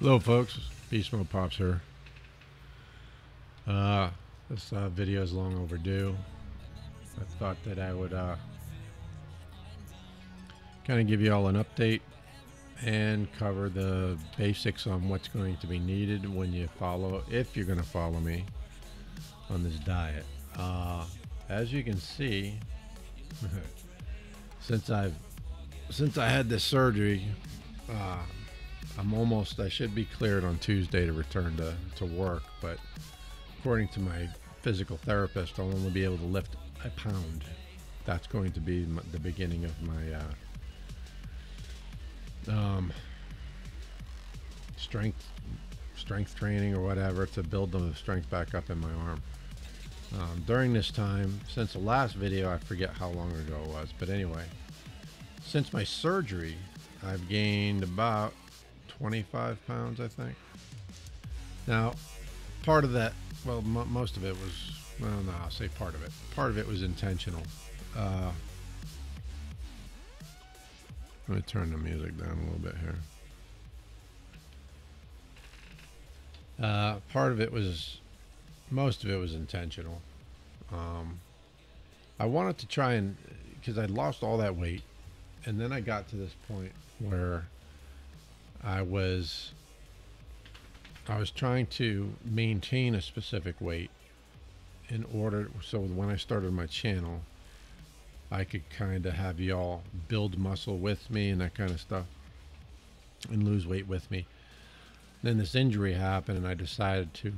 Hello folks, Beastmode Pops here. This video is long overdue. I thought that I would kind of give you all an update and cover the basics on what's going to be needed when you follow, if you're going to follow me on this diet. As you can see, since I had this surgery, I should be cleared on Tuesday to return to work, but according to my physical therapist, I'll only be able to lift a pound. That's going to be the beginning of my strength training or whatever to build the strength back up in my arm. During this time, since the last video, I forget how long ago it was, but anyway, since my surgery, I've gained about 25 pounds, I think. Now, part of that, well, most of it was, well, no, I'll say part of it. Part of it was intentional. Let me turn the music down a little bit here. Most of it was intentional. I wanted to try and, because I'd lost all that weight, and then I got to this point where I was trying to maintain a specific weight in order, so when I started my channel, I could kind of have y'all build muscle with me and that kind of stuff and lose weight with me. Then this injury happened and I decided to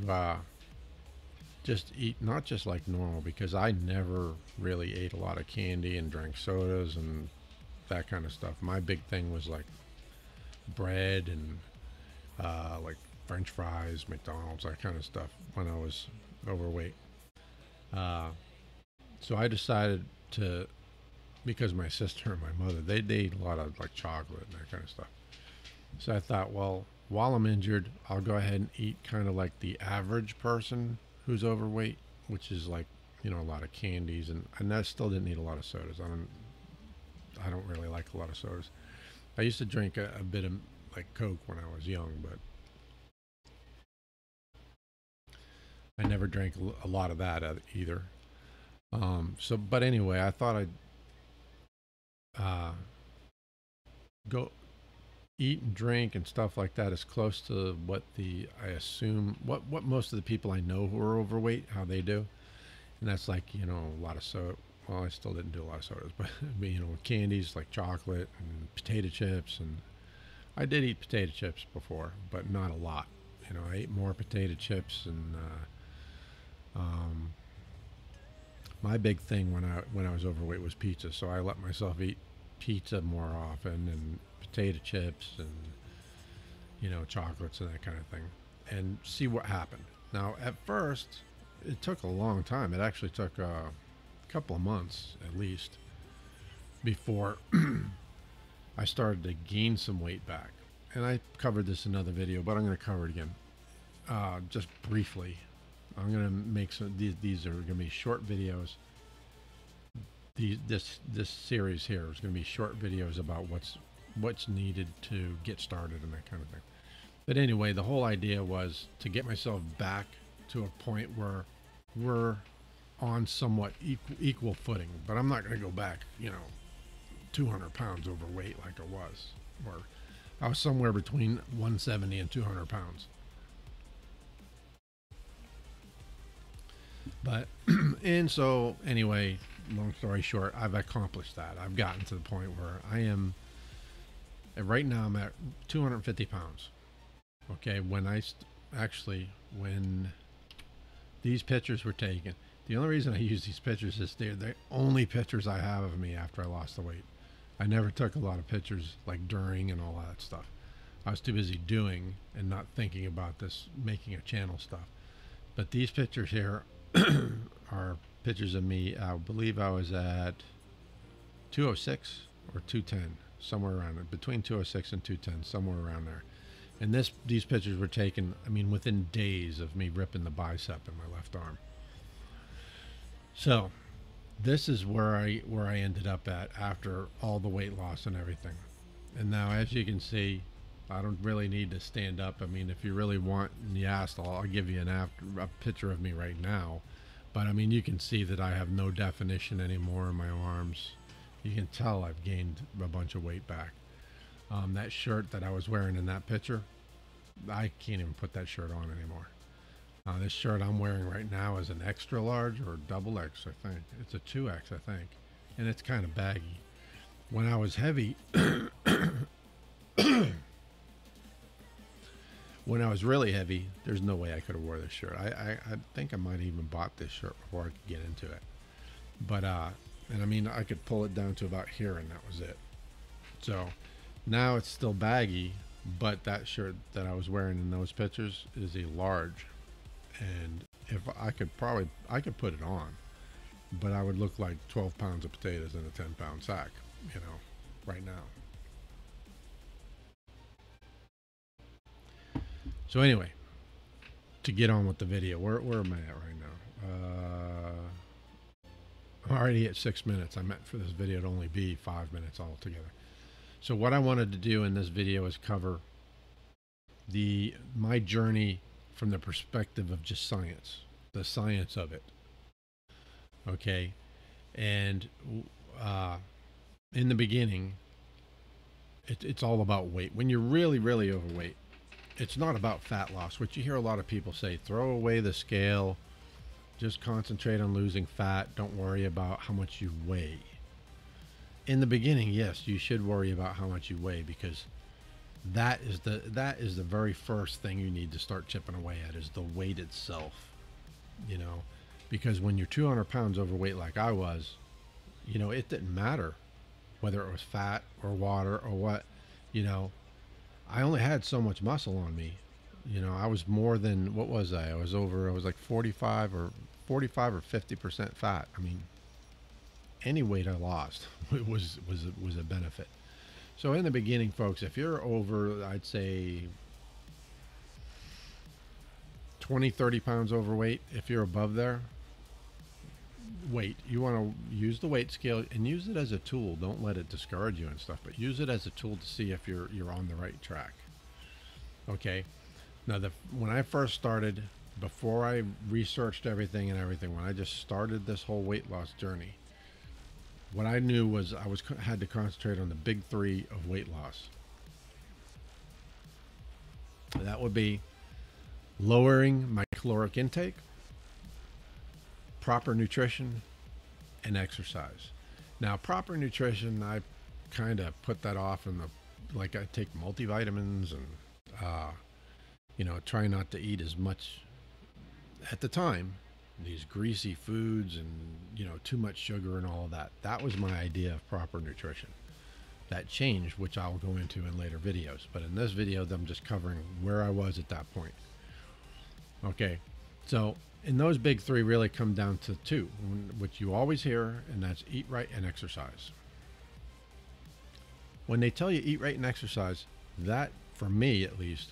just eat, not just like normal, because I never really ate a lot of candy and drank sodas and that kind of stuff. My big thing was like bread and like French fries, McDonald's, that kind of stuff when I was overweight. So I decided to, because my sister and my mother, they ate a lot of like chocolate and that kind of stuff. So I thought, well, while I'm injured, I'll go ahead and eat kind of like the average person who's overweight, which is like, you know, a lot of candies, and I still didn't eat a lot of sodas. I don't really like a lot of sodas. I used to drink a bit of like Coke when I was young, but I never drank a lot of that either. But anyway, I thought I'd go eat and drink and stuff like that as close to what I assume what most of the people I know who are overweight, how they do. And that's like, you know, a lot of soda. Well, I still didn't do a lot of sodas, but you know, candies like chocolate and potato chips. And I did eat potato chips before, but not a lot. You know, I ate more potato chips, and my big thing when I was overweight was pizza. So I let myself eat pizza more often, and potato chips, and, you know, chocolates and that kind of thing, and see what happened. Now, at first, it took a long time. It actually took a couple of months at least before I started to gain some weight back. And I covered this in another video, but I'm going to cover it again, just briefly. I'm going to make these are going to be short videos. This series here is going to be short videos about what's needed to get started and that kind of thing. But anyway, the whole idea was to get myself back to a point where we're on somewhat equal footing. But I'm not going to go back, you know, 200 pounds overweight like I was, or I was somewhere between 170 and 200 pounds. But and so anyway, long story short, I've accomplished that. I've gotten to the point where I am, right now I'm at 250 pounds. Okay, when these pictures were taken, the only reason I use these pictures is they're the only pictures I have of me after I lost the weight. I never took a lot of pictures like during and all that stuff. I was too busy doing and not thinking about this, making a channel stuff. But these pictures here are pictures of me. I believe I was at 206 or 210, somewhere around there, between 206 and 210, somewhere around there. And these pictures were taken, I mean, within days of me ripping the bicep in my left arm. So this is where I ended up at after all the weight loss and everything. And now, as you can see, I don't really need to stand up. I mean, if you really want and you asked, I'll give you a picture of me right now. But I mean, you can see that I have no definition anymore in my arms. You can tell I've gained a bunch of weight back. That shirt that I was wearing in that picture, I can't even put that shirt on anymore. This shirt I'm wearing right now is an extra large or double X, I think. It's a 2X, I think. And it's kind of baggy. When I was heavy, when I was really heavy, there's no way I could have wore this shirt. I think I might have even bought this shirt before I could get into it. But, and I mean, I could pull it down to about here and that was it. So now it's still baggy, but that shirt that I was wearing in those pictures is a large. And if I could put it on, but I would look like 12 pounds of potatoes in a 10-pound sack, you know, right now. So anyway, to get on with the video, where am I at right now? I'm already at 6 minutes. I meant for this video to only be 5 minutes altogether. So what I wanted to do in this video is cover my journey from the perspective of just science, the science of it. Okay. And in the beginning, it's all about weight. When you're really, really overweight, it's not about fat loss, which you hear a lot of people say, throw away the scale, just concentrate on losing fat. Don't worry about how much you weigh. In the beginning, yes, you should worry about how much you weigh, because that is the very first thing you need to start chipping away at, is the weight itself, you know, because when you're 200 pounds overweight like I was, you know, it didn't matter whether it was fat or water or what, you know, I only had so much muscle on me. You know, I was more than, what was I? I was like 45 or 50% fat. I mean, any weight I lost was a benefit. So in the beginning, folks, if you're over, I'd say 20, 30 pounds overweight, if you're above there, you want to use the weight scale and use it as a tool. Don't let it discourage you and stuff, but use it as a tool to see if you're on the right track. Okay. Now, when I first started, before I researched everything, when I just started this whole weight loss journey, what I knew was I had to concentrate on the big three of weight loss. That would be lowering my caloric intake, proper nutrition, and exercise. Now, proper nutrition, I kind of put that off in like I take multivitamins and, you know, try not to eat as much at the time, these greasy foods and, you know, too much sugar and all of that. That was my idea of proper nutrition. That changed, which I'll go into in later videos. But in this video, I'm just covering where I was at that point. Okay, so and those big three really come down to two, which you always hear, and that's eat right and exercise. When they tell you eat right and exercise, that, for me at least,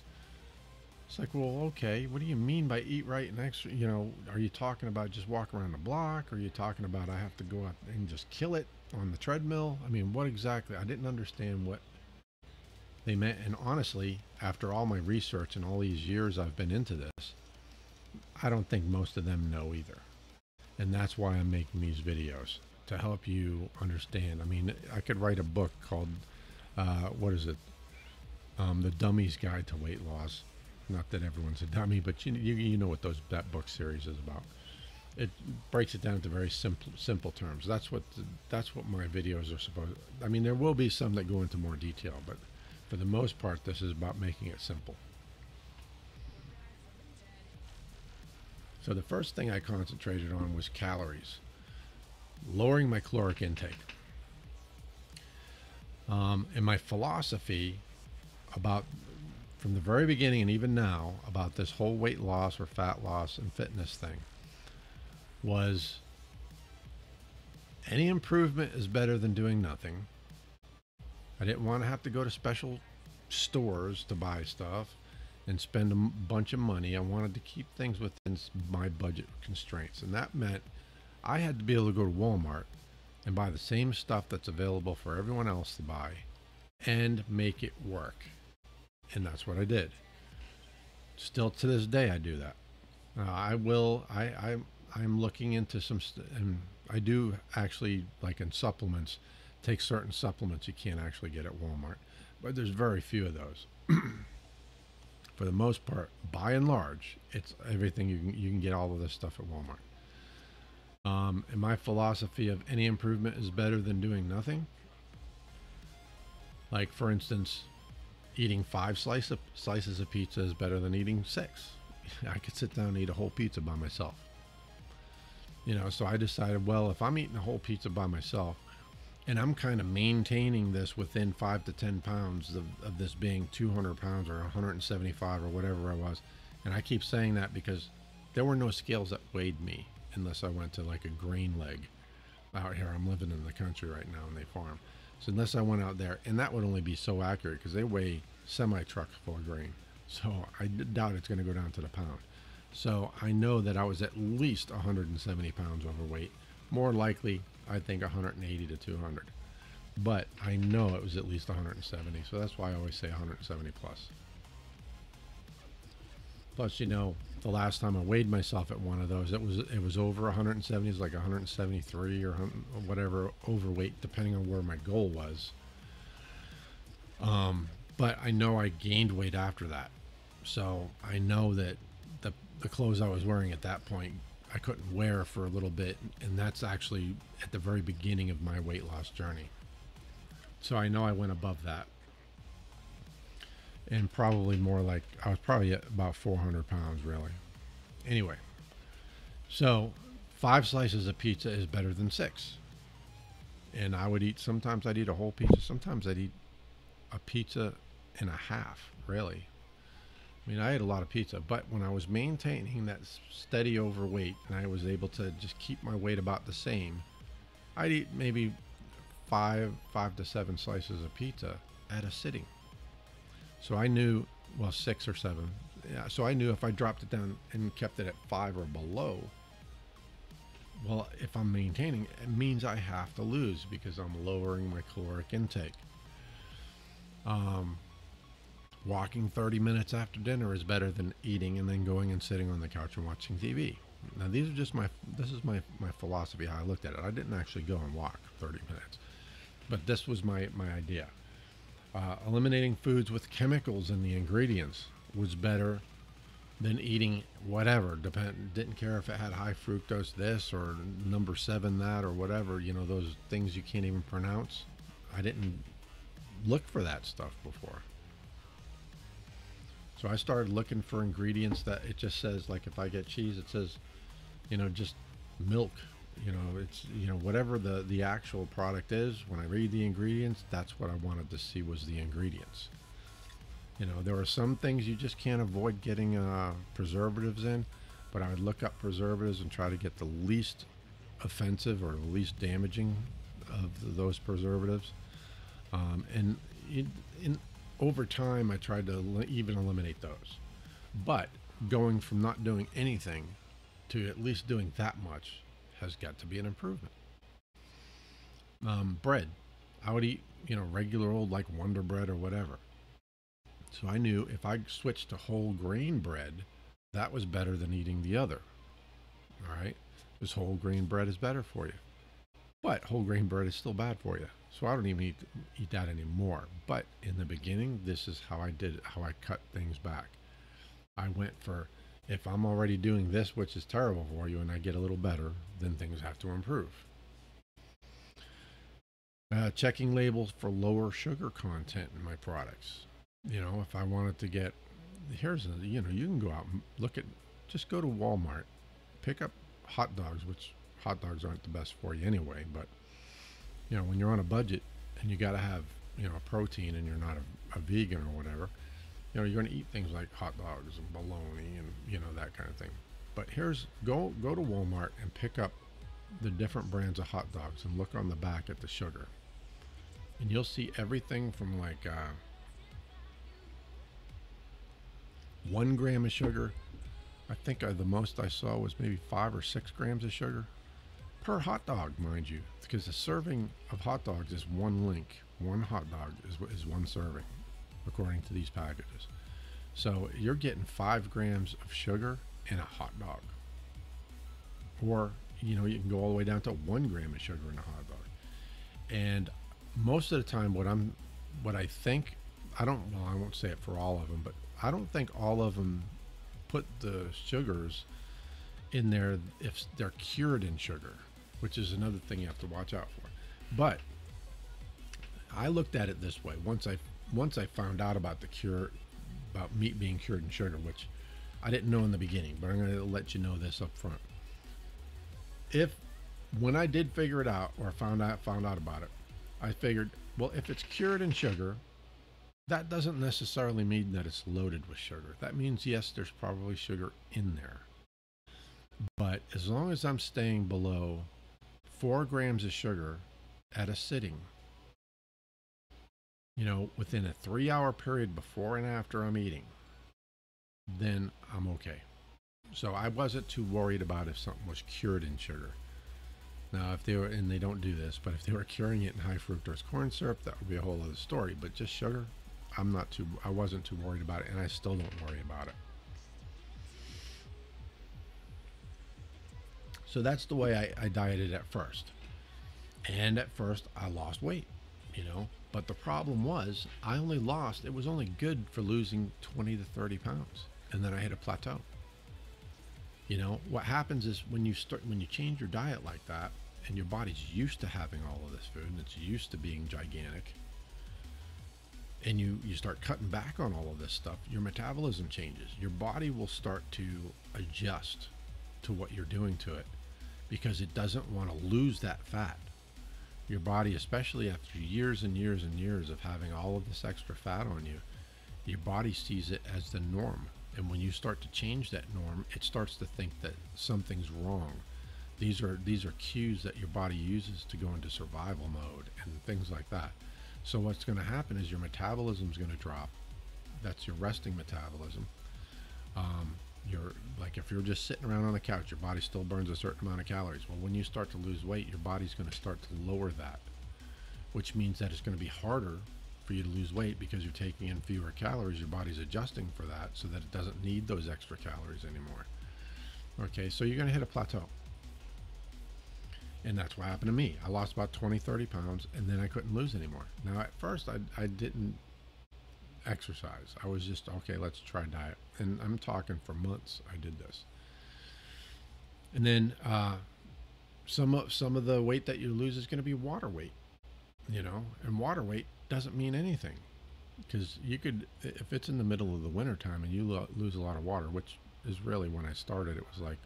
it's like, well, okay, what do you mean by eat right and exercise? You know, are you talking about just walk around the block? Or are you talking about I have to go out and just kill it on the treadmill? I mean, what exactly? I didn't understand what they meant. And honestly, after all my research and all these years I've been into this, I don't think most of them know either. And that's why I'm making these videos, to help you understand. I mean, I could write a book called, what is it? The Dummy's Guide to Weight Loss. Not that everyone's a dummy, but you know what that book series is about. It breaks it down to very simple terms. That's what my videos are supposed to. I mean, there will be some that go into more detail, but for the most part, this is about making it simple. So the first thing I concentrated on was calories, lowering my caloric intake. And my philosophy from the very beginning and even now about this whole weight loss or fat loss and fitness thing was any improvement is better than doing nothing. I didn't want to have to go to special stores to buy stuff and spend a bunch of money. I wanted to keep things within my budget constraints. And that meant I had to be able to go to Walmart and buy the same stuff that's available for everyone else to buy and make it work. And that's what I did. Still to this day, I do that. I will. I'm looking into and I do actually, like in supplements, take certain supplements you can't actually get at Walmart, but there's very few of those. For the most part, by and large, it's everything you can get all of this stuff at Walmart. And my philosophy of any improvement is better than doing nothing. Like for instance, eating slices of pizza is better than eating six. I could sit down and eat a whole pizza by myself. So I decided, well, if I'm eating a whole pizza by myself and I'm kind of maintaining this within 5 to 10 pounds of this being 200 pounds or 175 or whatever I was, and I keep saying that because there were no scales that weighed me unless I went to like a grain leg out here. I'm living in the country right now and they farm. So unless I went out there, and that would only be so accurate because they weigh semi-trucks full of grain. So I doubt it's going to go down to the pound. So I know that I was at least 170 pounds overweight. More likely, I think 180 to 200. But I know it was at least 170. So that's why I always say 170 plus. Plus, the last time I weighed myself at one of those, it was over 170. It was like 173 or whatever overweight, depending on where my goal was. But I know I gained weight after that. So I know that the clothes I was wearing at that point, I couldn't wear for a little bit. And that's actually at the very beginning of my weight loss journey. So I know I went above that. And probably more like, I was probably at about 400 pounds really. Anyway, so 5 slices of pizza is better than 6. And sometimes I'd eat a whole pizza. Sometimes I'd eat a pizza and a half, really. I mean, I ate a lot of pizza, but when I was maintaining that steady overweight and I was able to just keep my weight about the same, I'd eat maybe 5 to 7 slices of pizza at a sitting. So I knew, well, 6 or 7. Yeah, so I knew if I dropped it down and kept it at 5 or below, well, if I'm maintaining, it means I have to lose because I'm lowering my caloric intake. Walking 30 minutes after dinner is better than eating and then going and sitting on the couch and watching TV. Now, this is my philosophy, how I looked at it. I didn't actually go and walk 30 minutes, but this was my idea. Eliminating foods with chemicals in the ingredients was better than eating whatever. Didn't care if it had high fructose this or number 7 that or whatever. Those things you can't even pronounce. I didn't look for that stuff before. So I started looking for ingredients that it just says, like if I get cheese, it says, just milk. It's, whatever the actual product is. When I read the ingredients, that's what I wanted to see was the ingredients. There are some things you just can't avoid getting preservatives in, but I would look up preservatives and try to get the least offensive or the least damaging of those preservatives. And over time, I tried to even eliminate those. But going from not doing anything to at least doing that much has got to be an improvement. Bread. I would eat, regular old like Wonder Bread or whatever. So I knew if I switched to whole grain bread, that was better than eating the other. All right? Because whole grain bread is better for you. But whole grain bread is still bad for you. So I don't even eat that anymore. But in the beginning, this is how I did it, how I cut things back. I went for, if I'm already doing this, which is terrible for you, and I get a little better, then things have to improve. Checking labels for lower sugar content in my products. If I wanted to get, you can go out and just go to Walmart, pick up hot dogs, which hot dogs aren't the best for you anyway, but when you're on a budget and you got to have, protein and you're not a vegan or whatever, you're going to eat things like hot dogs and bologna and, that kind of thing. But go to Walmart and pick up the different brands of hot dogs and look on the back at the sugar. And you'll see everything from like 1 gram of sugar. I think the most I saw was maybe 5 or 6 grams of sugar per hot dog, mind you, because a serving of hot dogs is 1 link. 1 hot dog is 1 serving. according to these packages. So you're getting 5 grams of sugar in a hot dog. Or, you know, you can go all the way down to 1 gram of sugar in a hot dog. And most of the time, what I think, I won't say it for all of them, but I don't think all of them put the sugars in there if they're cured in sugar, which is another thing you have to watch out for. But I looked at it this way once I found out about meat being cured in sugar, which I didn't know in the beginning, but I'm going to let you know this up front. When I did figure it out, or found out about it, I figured, well, if it's cured in sugar, that doesn't necessarily mean that it's loaded with sugar. That means, yes, there's probably sugar in there. But as long as I'm staying below 4 grams of sugar at a sitting, you know, within a 3-hour period before and after I'm eating, then I'm okay. So I wasn't too worried about if something was cured in sugar. Now, if they were, and they don't do this, but if they were curing it in high fructose corn syrup, that would be a whole other story. But just sugar, I wasn't too worried about it, and I still don't worry about it. So that's the way I dieted at first. And at first I lost weight, you know, but the problem was it was only good for losing 20 to 30 pounds. And then I hit a plateau. You know, what happens is when you change your diet like that, and your body's used to having all of this food, and it's used to being gigantic, and you start cutting back on all of this stuff, your metabolism changes. Your body will start to adjust to what you're doing to it, because it doesn't want to lose that fat. Your body, especially after years and years and years of having all of this extra fat on you, your body sees it as the norm. And when you start to change that norm, it starts to think that something's wrong. These are cues that your body uses to go into survival mode and things like that. So what's going to happen is your metabolism is going to drop. That's your resting metabolism. If you're just sitting around on the couch, your body still burns a certain amount of calories. Well, when you start to lose weight, your body's going to start to lower that, which means that it's going to be harder for you to lose weight because you're taking in fewer calories. Your body's adjusting for that so that it doesn't need those extra calories anymore. Okay, so you're going to hit a plateau. And that's what happened to me. I lost about 20, 30 pounds, and then I couldn't lose anymore. Now, at first, I didn't exercise. I was just, okay, let's try diet. And I'm talking for months I did this. And then some of the weight that you lose is going to be water weight, you know, and water weight doesn't mean anything, because you could, if it's in the middle of the winter time and you lose a lot of water, which is really when I started, it was like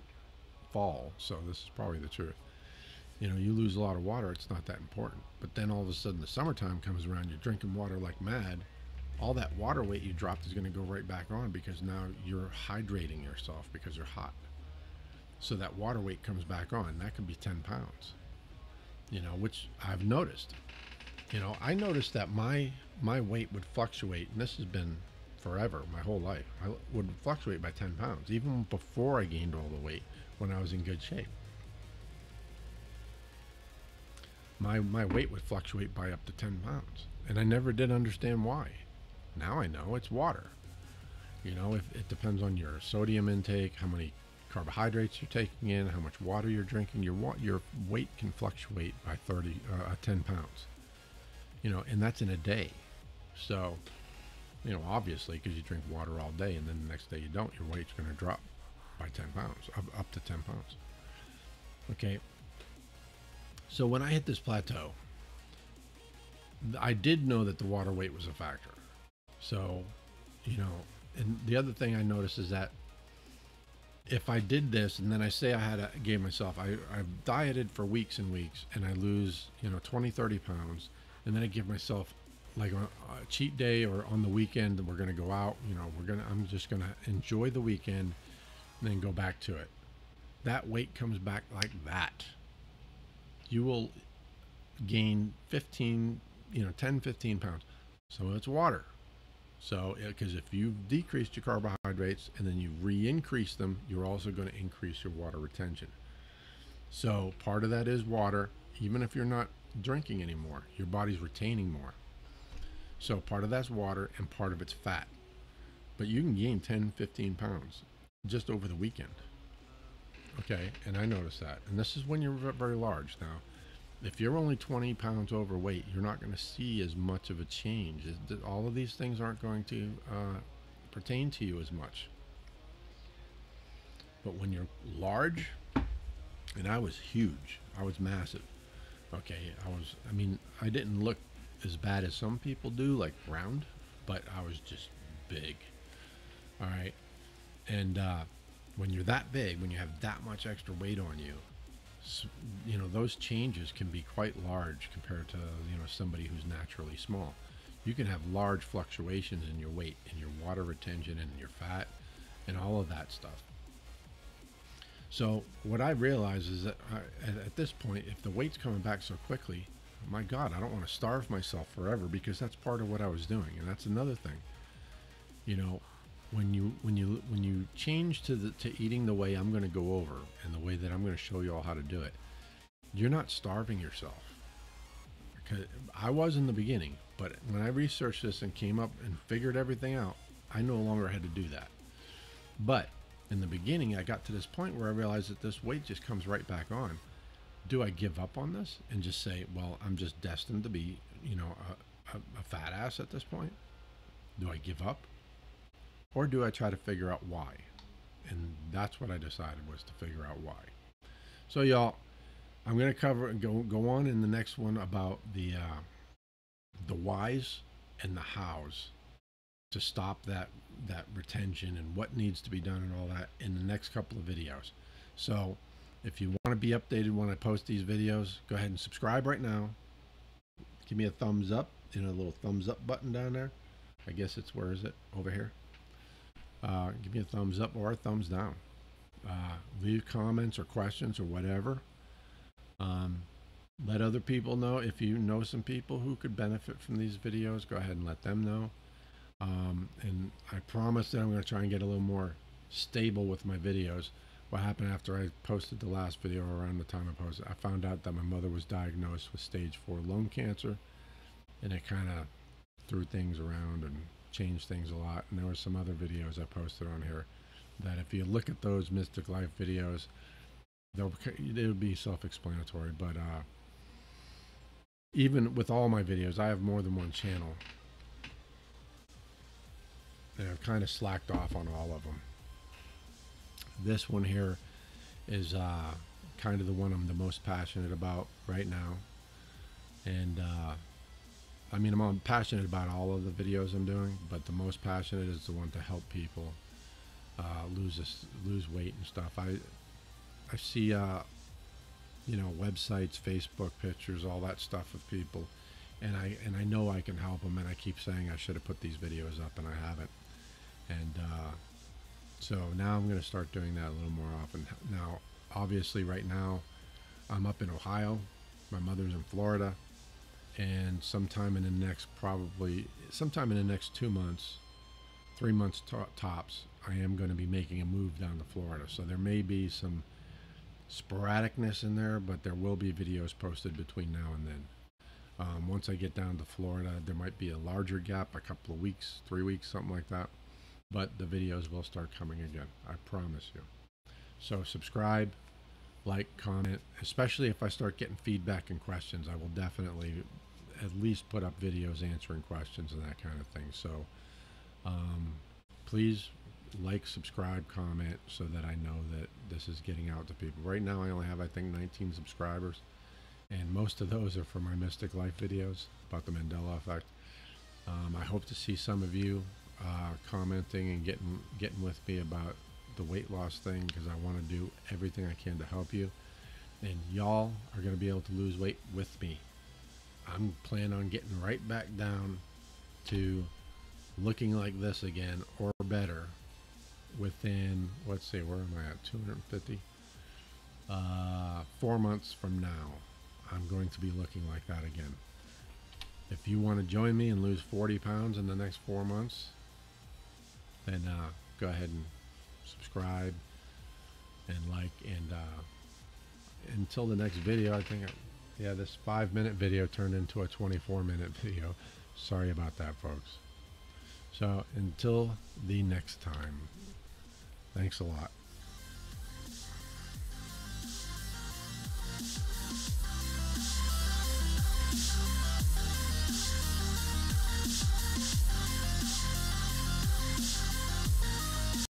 fall, so this is probably the truth. You know, you lose a lot of water, it's not that important. But then all of a sudden the summertime comes around, you're drinking water like mad, all that water weight you dropped is going to go right back on, because now you're hydrating yourself because you're hot. So that water weight comes back on. That could be 10 pounds, you know, which I've noticed. You know, I noticed that my weight would fluctuate, and this has been forever, my whole life. I would fluctuate by 10 pounds, even before I gained all the weight, when I was in good shape. My weight would fluctuate by up to 10 pounds, and I never did understand why. Now I know it's water. You know, if it depends on your sodium intake, how many carbohydrates you're taking in, how much water you're drinking, your weight can fluctuate by 10 pounds. You know, and that's in a day. So, you know, obviously, because you drink water all day and then the next day you don't, your weight's going to drop by 10 pounds, up to 10 pounds. Okay. So when I hit this plateau, I did know that the water weight was a factor. So, you know, and the other thing I noticed is that if I did this, and then I say gave myself, I've dieted for weeks and weeks, and I lose, you know, 20, 30 pounds, and then I give myself like a cheat day, or on the weekend, we're going to go out, you know, I'm just going to enjoy the weekend and then go back to it. That weight comes back like that. You will gain 10, 15 pounds. So it's water. So, because if you've decreased your carbohydrates and then you re-increase them, you're also going to increase your water retention. So part of that is water. Even if you're not drinking anymore, your body's retaining more. So part of that's water and part of it's fat. But you can gain 10, 15 pounds just over the weekend. Okay, and I noticed that. And this is when you're very large. Now, if you're only 20 pounds overweight, you're not going to see as much of a change. All of these things aren't going to pertain to you as much. But when you're large, and I was huge, I was massive. Okay, I mean, I didn't look as bad as some people do, like round, but I was just big. All right. And when you're that big, when you have that much extra weight on you, you know, those changes can be quite large compared to, you know, somebody who's naturally small. You can have large fluctuations in your weight and your water retention and your fat and all of that stuff. So what I realize is that at this point, if the weight's coming back so quickly, my God, I don't want to starve myself forever, because that's part of what I was doing. And that's another thing. You know, when you change to eating the way I'm going to go over and the way that I'm going to show you all how to do it, you're not starving yourself. Because I was in the beginning, but when I researched this and came up and figured everything out, I no longer had to do that. But in the beginning, I got to this point where I realized that this weight just comes right back on. Do I give up on this and just say, well, I'm just destined to be, you know, a fat ass at this point? Do I give up? Or do I try to figure out why? And that's what I decided, was to figure out why. So y'all, I'm going to cover and go on in the next one about the whys and the hows to stop that retention and what needs to be done and all that in the next couple of videos. So if you want to be updated when I post these videos, go ahead and subscribe right now. Give me a thumbs up, you know, a little thumbs up button down there. I guess it's, where is it? Over here. Give me a thumbs up or a thumbs down. Leave comments or questions or whatever. Let other people know. If you know some people who could benefit from these videos, go ahead and let them know. And I promise that I'm going to try and get a little more stable with my videos. What happened after I posted the last video, around the time I posted, I found out that my mother was diagnosed with stage 4 lung cancer, and it kind of threw things around and changed things a lot. And there were some other videos I posted on here that, if you look at those Mystic Life videos, they'll be self-explanatory. But even with all my videos, I have more than one channel, and I've kind of slacked off on all of them. This one here is kind of the one I'm the most passionate about right now. And I mean, I'm passionate about all of the videos I'm doing, but the most passionate is the one to help people lose weight and stuff. I see you know, websites, Facebook pictures, all that stuff of people, and I know I can help them, and I keep saying I should have put these videos up, and I haven't. And so now I'm going to start doing that a little more often. Now, obviously, right now I'm up in Ohio. My mother's in Florida. And sometime in the next 2 months, 3 months tops, I am going to be making a move down to Florida. So there may be some sporadicness in there, but there will be videos posted between now and then. Once I get down to Florida, there might be a larger gap, a couple of weeks, 3 weeks, something like that. But the videos will start coming again, I promise you. So subscribe, like, comment, especially if I start getting feedback and questions. I will definitely at least put up videos answering questions and that kind of thing. So please like, subscribe, comment, so that I know that this is getting out to people. Right now I only have, I think, 19 subscribers, and most of those are for my Mystic Life videos about the Mandela effect. I hope to see some of you commenting and getting with me about the weight loss thing, because I want to do everything I can to help you, and y'all are going to be able to lose weight with me. I'm planning on getting right back down to looking like this again, or better, within, let's see, where am I at, 250? 4 months from now, I'm going to be looking like that again. If you want to join me and lose 40 pounds in the next 4 months, then go ahead and subscribe and like. And until the next video, I think Yeah, this 5-minute video turned into a 24-minute video. Sorry about that, folks. So until the next time, thanks a lot.